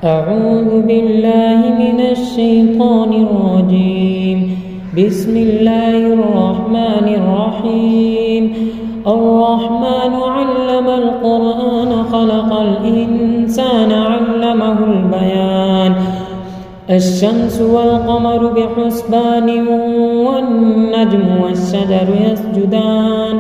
أعوذ بالله من الشيطان الرجيم. بسم الله الرحمن الرحيم. الرحمن علم القرآن خلق الإنسان علمه البيان. الشمس والقمر بحسبان والنجم والشجر يسجدان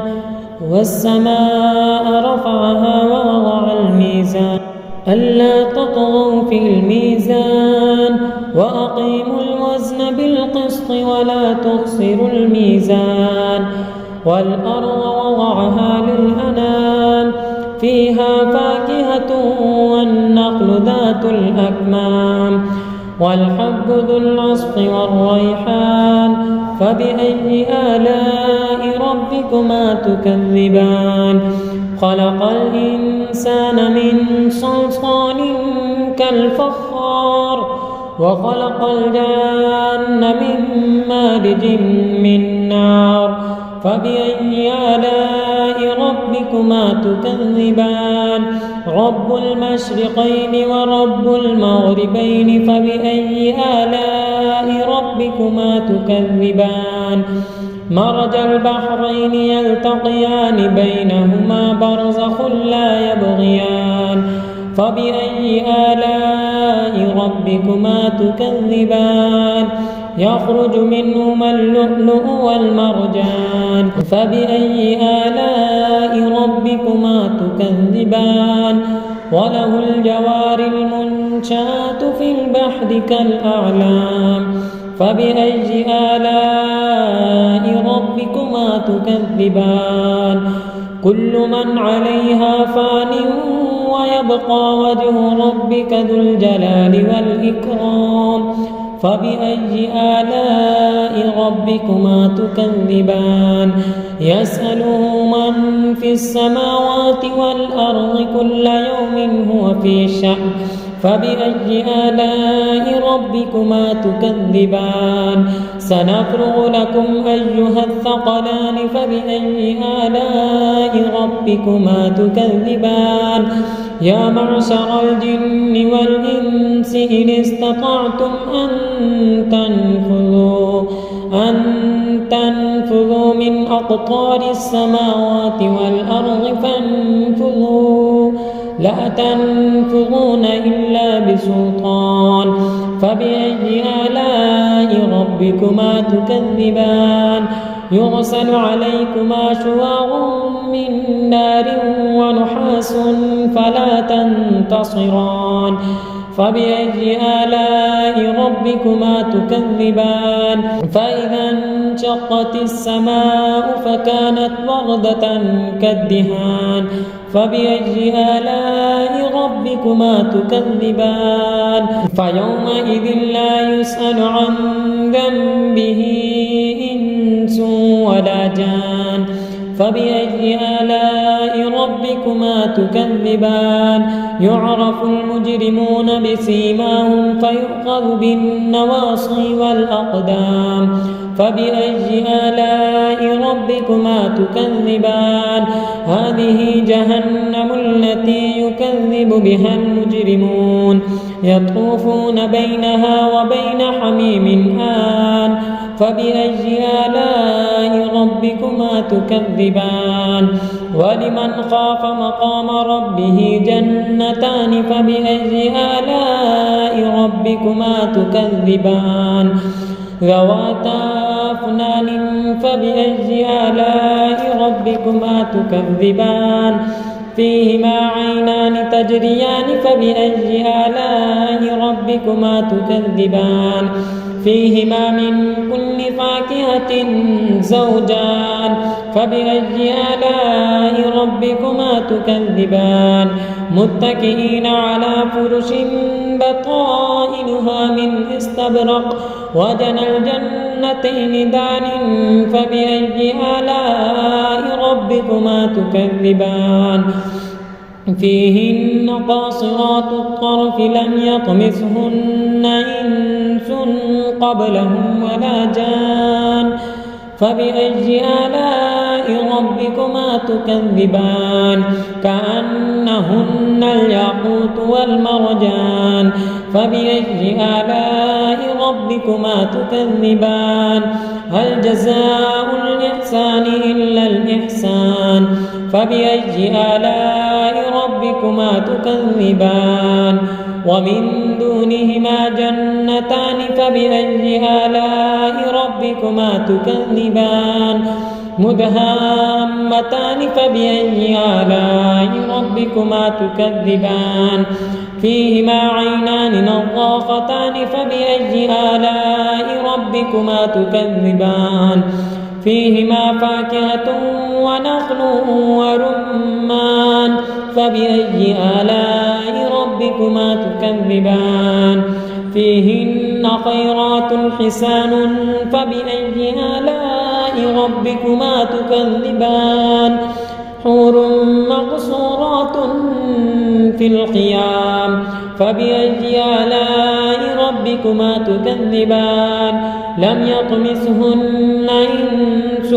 والسماء رفعها ووضع الميزان ألا تطغوا في الميزان وأقيموا الوزن بالقسط ولا تخسروا الميزان والأرض وضعها للأنام فيها فاكهة والنخل ذات الأكمام والحب ذو العصف والريحان فبأي آلاء ربكما تكذبان. خلق الإنسان من صلصال كالفخار وخلق الجان من مارج من نار فبأي آلاء ربكما تكذبان. رب المشرقين ورب المغربين فبأي آلاء ربكما تكذبان. مرج البحرين يلتقيان بينهما برزخ لا يبغيان فبأي آلاء ربكما تكذبان. يخرج منهما اللؤلؤ والمرجان فبأي آلاء ربكما تكذبان. وله الجوار المنشآت في البحر كالأعلام فبأي آلاء ربكما تكذبان. كل من عليها فان ويبقى وجه ربك ذو الجلال والإكرام فبأي آلاء ربكما تكذبان. يسأله من في السماوات والأرض كل يوم هو في شأن فبأي آلاء ربكما تكذبان. سنفرغ لكم أيها الثقلان فبأي آلاء ربكما تكذبان. يا معشر الجن والإنس إن استطعتم أن تنفذوا من أقطار السماوات والأرض فانفذوا لا تنفذون إلا بسلطان فبأي آلاء ربكما تكذبان. يرسل عليكما شواظ من نار ونحاس فلا تنتصران فبأي آلاء ربكما تكذبان. فإذا انشقت السماء فكانت وردة كالدهان فبأي آلاء ربكما تكذبان. فيومئذ لا يسأل عن ذنبه إنس ولا جان فبأي آلاء ربكما تكذبان. يعرف المجرمون بسيماهم فيؤخذ بالنواصي والأقدام فبأي آلاء ربكما تكذبان. هذه جهنم التي يكذب بها المجرمون يطوفون بينها وبين حميم آن فبأي آلاء ربكما تكذبان. ولمن خاف مقام ربه جنتان فبأي آلاء ربكما تكذبان. ذواتا أفنان فبأي آلاء ربكما تكذبان. فيهما عينان تجريان فبأي آلاء ربكما تكذبان. فيهما من كل فاكهة زوجان فبأي آلاء ربكما تكذبان. متكئين على فرش بطائنها من استبرق وجنى الجنتين دان فبأي آلاء ربكما تكذبان. فيهن قاصرات الطرف لم يطمثهن إنس قبلهم ولا جان فبأي آلاء ربكما تكذبان كأنهن كأنهن الياقوت والمرجان فبأي آلاء ربكما تكذبان هل جزاء الإحسان إلا الإحسان فبأي آلاء ربكما تكذبان ومن دونهما جنتان فبأي آلاء ربكما تكذبان مدهامتان فبأي آلاء ربكما تكذبان فيهما عينان نضاختان فبأي آلاء ربكما تكذبان فيهما فاكهة ونخل ورمان فبأي آلاء ربكما تكذبان فيهن خيرات حسان فبأي آلاء ربكما تكذبان حور مقصورات في الخيام فبأي آلاء ربكما تكذبان لم يطمثهن إنس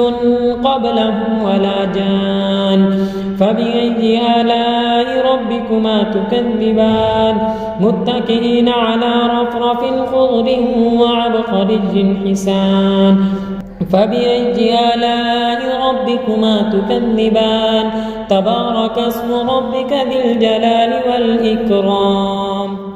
قبلهم ولا جان فبأي آلاء ربكما تكذبان متكئين على رفرف خضر وعبقري حسان فبأي آلاء ربكما تكذبان تبارك اسم ربك ذي الجلال والإكرام